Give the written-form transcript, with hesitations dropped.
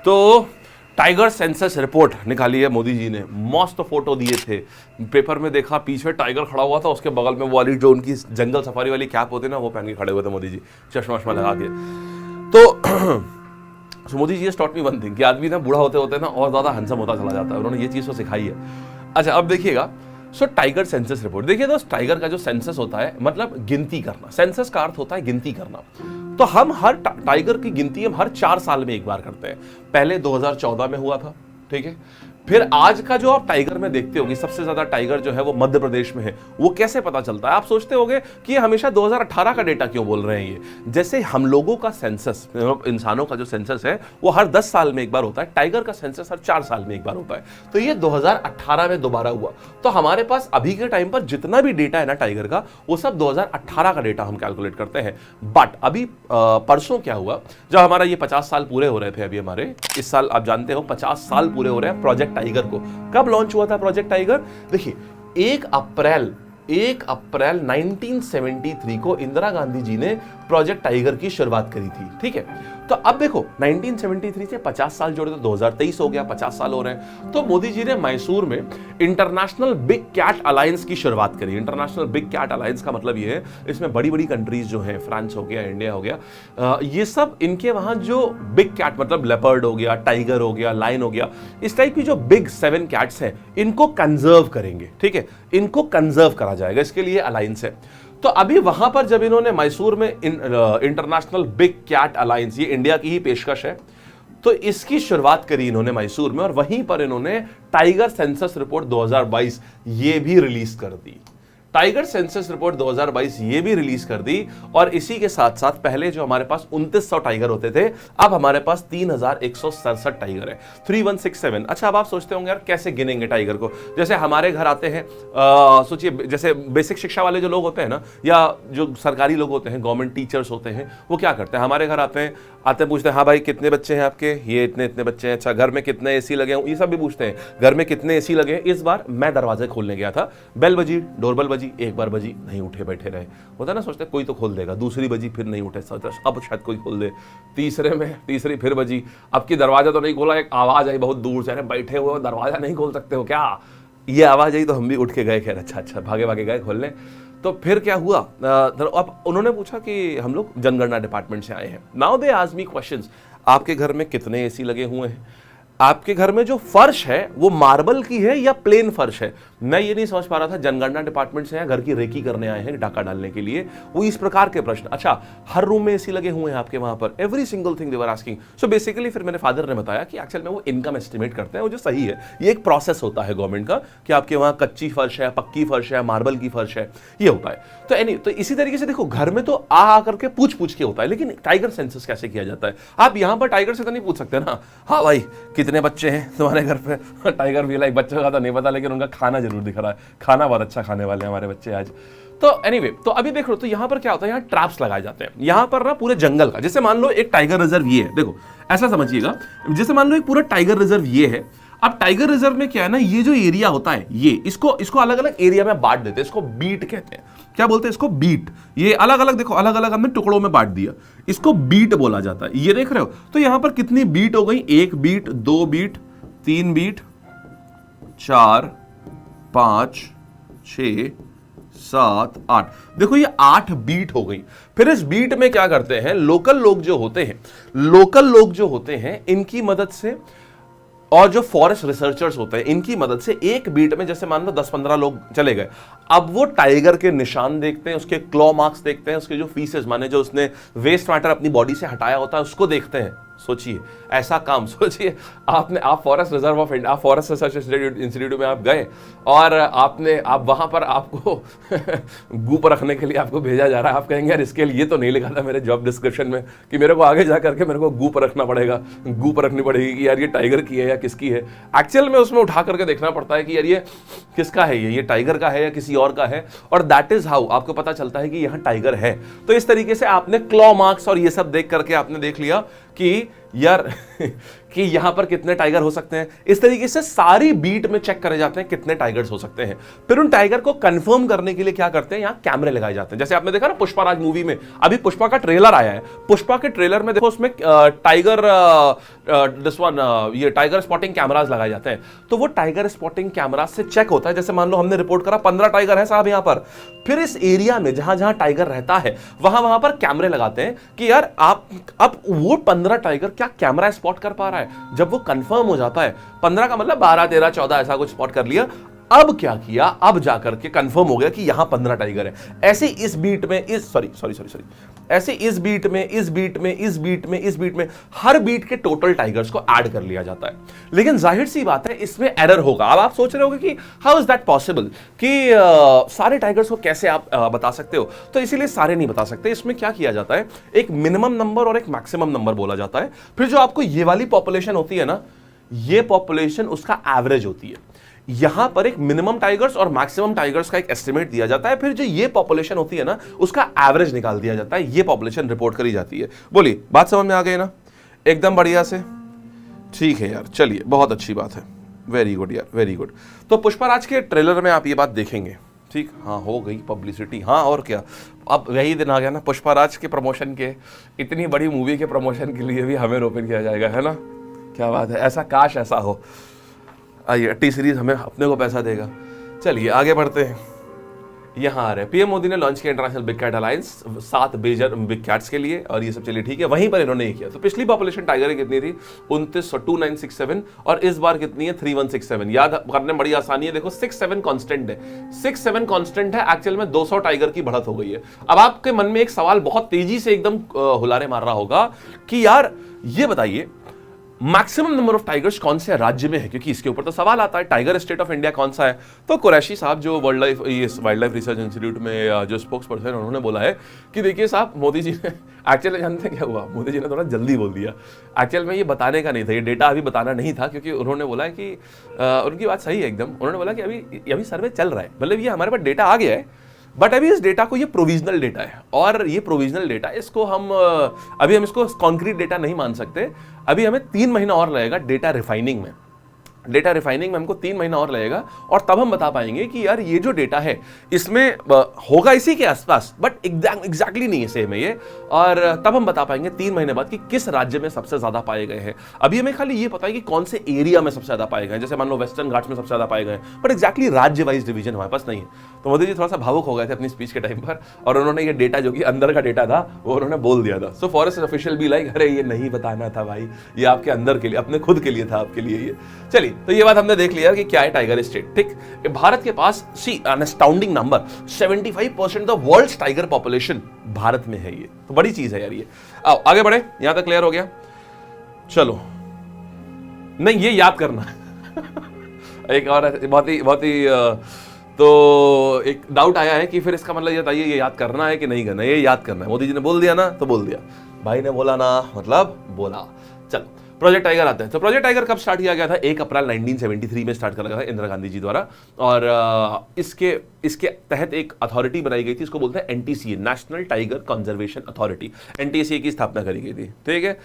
तो tiger census report निकाली है मोदी जी ने, मस्त फोटो दिए थे, पेपर में देखा पीछे टाइगर खड़ा हुआ था, उसके बगल में वो वाली जो उनकी जंगल सफारी वाली कैप होती है ना, वो पहन के खड़े हुए थे मोदी जी, चश्मा वश्मा लगा के। तो Modi ji taught me one thing कि आदमी ना बूढ़ा होते होते ना और ज्यादा हैंडसम होता चला जाता है, उन्होंने ये चीज तो सिखाई है। अच्छा अब देखिएगा, सो टाइगर सेंसस रिपोर्ट देखिए दोस्त, टाइगर का जो सेंसस होता है मतलब गिनती करना, सेंसस का अर्थ होता है गिनती करना। तो हम हर टाइगर की गिनती हम हर 4 साल में एक बार करते हैं। पहले 2014 में हुआ था, ठीक है। फिर आज का जो आप टाइगर में देखते होगे, सबसे ज्यादा टाइगर जो है वो मध्य प्रदेश में है। वो कैसे पता चलता है? आप सोचते होगे कि ये हमेशा 2018 का डेटा क्यों बोल रहे हैं ये। जैसे हम लोगों का सेंसस, इंसानों का जो सेंसस है वो हर 10 साल में एक बार होता है, टाइगर का सेंसस हर 4 साल में एक बार होता है। तो ये 2018 में दोबारा हुआ। तो हमारे पास अभी के टाइम पर जितना भी डेटा है ना टाइगर का, वो सब 2018 का डेटा हम कैलकुलेट करते हैं। बट अभी परसों क्या हुआ, जब हमारा ये 50 साल पूरे हो रहे थे, अभी हमारे इस साल आप जानते हो 50 साल पूरे हो रहे हैं प्रोजेक्ट टाइगर को। कब लॉन्च हुआ था प्रोजेक्ट टाइगर? देखिए 1 अप्रैल 1973 को इंदिरा गांधी जी ने प्रोजेक्ट टाइगर की शुरुआत करी थी, ठीक है। तो अब देखो 1973 से 50 साल जोड़े तो 2023 हो गया, 50 साल हो रहे हैं। तो मोदी जी ने मैसूर में इंटरनेशनल बिग कैट अलायंस की शुरुआत करी। इंटरनेशनल बिग कैट अलायंस का मतलब ये है, इसमें बड़ी बड़ी कंट्रीज जो हैं, फ्रांस हो गया, इंडिया हो गया, ये सब इनके वहां जो बिग कैट मतलब लेपर्ड हो गया, टाइगर हो गया, लायन हो गया, इस टाइप की जो बिग 7 कैट्स हैं, इनको कंजर्व करेंगे, ठीक है। इनको कंजर्व करा जाएगा, इसके लिए अलायंस है। तो अभी वहां पर जब इन्होंने मैसूर में इंटरनेशनल बिग कैट अलायंस, ये इंडिया की ही पेशकश है, तो इसकी शुरुआत करी इन्होंने मैसूर में, और वहीं पर इन्होंने टाइगर सेंसस रिपोर्ट 2022 ये भी रिलीज कर दी। टाइगर सेंसस रिपोर्ट 2022 ये भी रिलीज कर दी। और इसी के साथ साथ पहले जो हमारे पास 2900 टाइगर होते थे, अब हमारे पास 3167 टाइगर है, 3167। अच्छा अब आप सोचते होंगे यार कैसे गिनेंगे टाइगर को? जैसे हमारे घर आते हैं, सोचिए जैसे बेसिक शिक्षा वाले जो लोग होते हैं ना, या जो सरकारी लोग होते हैं, गवर्नमेंट टीचर्स होते हैं, वो क्या करते हैं, हमारे घर आते हैं पूछते हैं, हाँ भाई कितने बच्चे हैं आपके? ये इतने इतने बच्चे हैं। अच्छा घर में कितने एसी लगे हैं? ये सब भी पूछते हैं, घर में कितने एसी लगे हैं। इस बार मैं दरवाजे खोलने गया था, बेल बजी, डोरबेल बजी, एक बार बजी, नहीं उठे, बैठे रहे। होता है ना, सोचते कोई तो खोल देगा, दूसरी बजी, फिर नहीं उठे, अब शायद कोई खोल दे, तीसरी फिर बजी, अब की दरवाजा तो नहीं खोला, एक आवाज आई बहुत दूर से, अरे बैठे हुए दरवाजा नहीं खोल सकते हो क्या? ये आवाज आई तो हम भी उठ के गए, खैर अच्छा भागे भागे गए खोलने। तो फिर क्या हुआ, अब उन्होंने पूछा कि हम लोग जनगणना डिपार्टमेंट से आए हैं। Now they ask me questions, आपके घर में कितने एसी लगे हुए हैं? आपके घर में जो फर्श है वो मार्बल की है या प्लेन फर्श है? मैं ये नहीं समझ पा रहा था। जनगणना डिपार्टमेंट से घर की रेकी करने आए हैं, डाका डालने के लिए, वो इस प्रकार के प्रश्न। अच्छा हर रूम में एसी लगे हुए हैं आपके वहां पर? Every single thing they were asking. So basically फिर मेरे फादर ने बताया कि एक्चुअल में वो इनकम एस्टिमेट करते हैं, वो जो सही है, ये एक प्रोसेस होता है गवर्नमेंट का कि आपके वहां कच्ची फर्श है, पक्की फर्श है, मार्बल की फर्श है, ये होता है। तो इसी तरीके से देखो, घर में तो आ करके पूछ के होता है, लेकिन टाइगर सेंसस कैसे किया जाता है? आप यहां पर टाइगर से तो नहीं पूछ सकते ना, हाँ भाई कितने बच्चे हैं तुम्हारे घर पे? टाइगर भी लाइक बच्चों का तो नहीं पता, लेकिन उनका खाना जरूर दिख रहा है, खाना बहुत अच्छा खाने वाले हैं हमारे बच्चे आज। तो एनीवे, तो अभी देख लो, तो यहां पर क्या होता है, यहां ट्रैप्स लगाए जाते हैं। यहां पर ना पूरे जंगल का, जैसे मान लो एक टाइगर रिजर्व ये है, देखो ऐसा समझिएगा, जैसे मान लो एक पूरा टाइगर रिजर्व ये है। अब टाइगर रिजर्व में क्या है ना, ये जो एरिया होता है, ये इसको अलग अलग एरिया में बांट देते हैं, इसको बीट कहते हैं। क्या बोलते हैं इसको? बीट। ये अलग अलग देखो, अलग अलग हमने टुकड़ों में बांट दिया, इसको बीट बोला जाता है। ये देख रहे हो? तो यहां पर कितनी बीट हो गई? 1 बीट, 2 बीट, 3 बीट, 4, 5, 6, 7, 8। देखो ये 8 बीट हो गई। फिर इस बीट में क्या करते हैं, लोकल लोग जो होते हैं इनकी मदद से, और जो फॉरेस्ट रिसर्चर्स होते हैं इनकी मदद से, एक बीट में जैसे मान लो 10-15 लोग चले गए, अब वो टाइगर के निशान देखते हैं, उसके क्लॉ मार्क्स देखते हैं, उसके जो फीसेस माने जो उसने वेस्ट मैटर अपनी बॉडी से हटाया होता है उसको देखते हैं। सोचिए ऐसा काम, सोचिए आप forest reserve of India, forest research institute में आप गए और आप वहां पर आपको गूप रखने के लिए आपको भेजा जा रहा है। आप कहेंगे यार इसके लिए तो नहीं लिखा था मेरे जॉब डिस्क्रिप्शन में कि मेरे को आगे जा करके मेरे को गूप रखना पड़ेगा, गूप रखनी पड़ेगी कि यार ये टाइगर की है या किसकी है। एक्चुअल में उसमें उठा करके देखना पड़ता है कि यार ये किसका है, ये टाइगर का है या किसी और का है, और दैट इज हाउ आपको पता चलता है कि यहाँ टाइगर है। तो इस तरीके से आपने क्लॉ मार्क्स और ये सब देख करके आपने देख लिया कि यार कि यहां पर कितने टाइगर हो सकते हैं। इस तरीके से सारी बीट में चेक करे जाते हैं कितने टाइगर्स हो सकते हैं। फिर उन टाइगर को कंफर्म करने के लिए क्या करते हैं, यहां कैमरे लगाए जाते हैं। जैसे आपने देखा ना पुष्पराज मूवी में, अभी पुष्पा का ट्रेलर आया है, पुष्पा के ट्रेलर में देखो उसमें टाइगर दिस वन ये टाइगर स्पॉटिंग कैमरास लगाए जाते हैं। तो वो टाइगर स्पॉटिंग कैमरा से चेक होता है, जैसे मान लो हमने रिपोर्ट करा 15 टाइगर है साहब यहां पर, फिर इस एरिया में जहां जहां टाइगर रहता है वहां पर कैमरे लगाते हैं कि यार आप अब वो 15 टाइगर क्या कैमरा स्पॉट कर पा रहा है। जब वो कंफर्म हो जाता है 15 का मतलब 12 13 14 ऐसा कुछ स्पॉट कर लिया, अब क्या किया, अब जाकर के कंफर्म हो गया कि यहां 15 टाइगर है। ऐसे इस बीट में ऐसे इस बीट में हर बीट के टोटल टाइगर्स को ऐड कर लिया जाता है। लेकिन जाहिर सी बात है इसमें एरर होगा। अब आप सोच रहे होगे कि हाउ इज दैट पॉसिबल कि सारे टाइगर्स को कैसे आप बता सकते हो। तो इसीलिए सारे नहीं बता सकते। इसमें क्या किया जाता है, एक मिनिमम नंबर और एक मैक्सिमम नंबर बोला जाता है। फिर जो आपको ये वाली पॉपुलेशन होती है ना, ये पॉपुलेशन उसका एवरेज होती है। यहां पर एक मिनिमम टाइगर्स और मैक्सिमम टाइगर्स का एक एस्टिमेट दिया जाता है। फिर जो ये पॉपुलेशन होती है ना, उसका एवरेज निकाल दिया जाता है। ये पॉपुलेशन रिपोर्ट करी जाती है। बोलिए, बात समझ में आ गई ना एकदम बढ़िया से? ठीक है यार, चलिए, बहुत अच्छी बात है, वेरी गुड यार, वेरी गुड। तो पुष्पराज के ट्रेलर में आप ये बात देखेंगे, ठीक, हाँ, हो गई पब्लिसिटी, हाँ, और क्या। अब वही दिन आ गया ना पुष्पराज के प्रमोशन के, इतनी बड़ी मूवी के प्रमोशन के लिए भी हमें ओपन किया जाएगा, है ना? क्या बात है, ऐसा काश ऐसा हो। आइए, टी सीरीज हमें अपने को पैसा देगा। चलिए आगे बढ़ते हैं। यहाँ आ रहे पीएम मोदी ने लॉन्च किया International Big Cat Alliance 7 major big cats के लिए, और ये सब चलिए ठीक है। वहीं पर इन्होंने ये किया। तो पिछली पॉपुलेशन टाइगर की कितनी थी? 2967, और इस बार कितनी है? 3167। याद करने में बड़ी आसानी है, देखो 67 कांस्टेंट है, 67 कांस्टेंट है। एक्चुअल में 200 टाइगर की बढ़त हो गई है। अब आपके मन में एक सवाल बहुत तेजी से एकदम हुलारे मार रहा होगा कि यार ये बताइए मैक्सिमम नंबर ऑफ टाइगर्स कौन से राज्य में है, क्योंकि इसके ऊपर तो सवाल आता है, टाइगर स्टेट ऑफ इंडिया कौन सा है। तो कुरैशी साहब जो वाइल्ड लाइफ रिसर्च इंस्टीट्यूट में जो स्पोक्स पर्सन, उन्होंने बोला है कि देखिए साहब, मोदी जी ने एक्चुअली, जानते हैं क्या हुआ, मोदी जी ने थोड़ा जल्दी बोल दिया। एक्चुअल में ये बताने का नहीं था, ये डेटा अभी बताना नहीं था, क्योंकि उन्होंने बोला है कि उनकी बात सही है एकदम। उन्होंने बोला कि अभी सर्वे चल रहा है, मतलब ये हमारे पास डेटा आ गया है, बट अभी इस डेटा को, ये प्रोविजनल डेटा है, और ये प्रोविजनल डेटा, इसको हम अभी हम इसको कॉन्क्रीट डेटा नहीं मान सकते। अभी हमें 3 महीना और लगेगा डेटा रिफाइनिंग में। डेटा रिफाइनिंग में हमको 3 महीना और लगेगा, और तब हम बता पाएंगे कि यार ये जो डेटा है इसमें होगा इसी के आसपास, बट एग्जैक्टली नहीं है, सेम है ये। और तब हम बता पाएंगे 3 महीने बाद कि किस राज्य में सबसे ज्यादा पाए गए हैं। अभी हमें खाली ये पता है कि कौन से एरिया में सबसे ज्यादा पाए गए, जैसे मान लो वेस्टर्न घाट्स में सबसे ज्यादा पाए गए, बट एग्जैक्टली राज्य वाइज डिवीजन हमारे पास नहीं है। तो मोदी जी थोड़ा सा भावुक हो गए थे अपनी स्पीच के टाइम पर, और उन्होंने ये डेटा जो कि अंदर का डेटा था वो उन्होंने बोल दिया था। सो फॉरेस्ट ऑफिशियल भी लाइक, अरे ये नहीं बताना था भाई, ये आपके अंदर के लिए, अपने खुद के लिए था, आपके लिए ये। चलिए, तो ये बात हमने देख लिया कि क्या है टाइगर स्टेट, ठीक। भारत के पास सी एन astounding number 75% of world's tiger population Bharat में है। ये तो बड़ी चीज है यार ये। आओ आगे बढ़े, यहां तक क्लियर हो गया? चलो, नहीं ये याद करना एक और बहुत ही तो एक डाउट आया है कि फिर इसका मतलब ये बताइए, ये याद करना है कि नहीं करना? ये याद करना है, मोदी जी ने बोल दिया ना तो बोल दिया, भाई ने बोला ना मतलब बोला। चलो, प्रोजेक्ट टाइगर आता है। तो प्रोजेक्ट टाइगर कब स्टार्ट किया गया था? 1 अप्रैल 1973 में स्टार्ट किया गया था इंदिरा गांधी जी द्वारा, और इसके तहत एक अथॉरिटी बनाई गई थी, इसको बोलते हैं NTCA, national tiger conservation authority. NTCA की स्थापना करी गई थी, ठीक है।